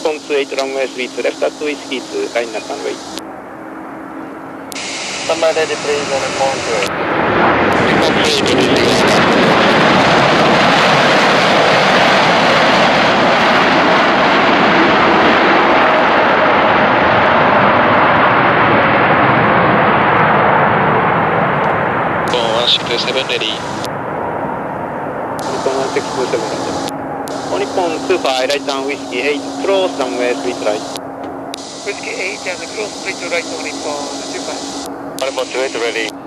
Nippon 28 runway 32 left at whiskey to line up runway. Somebody ready please on Nippon 28. Nippon 167 ready. Nippon 167 ready. Nippon 25 right down whiskey 8 cross runway 32 right. Whiskey 8 and cross 32 right on Nippon 25. Nippon 28 ready.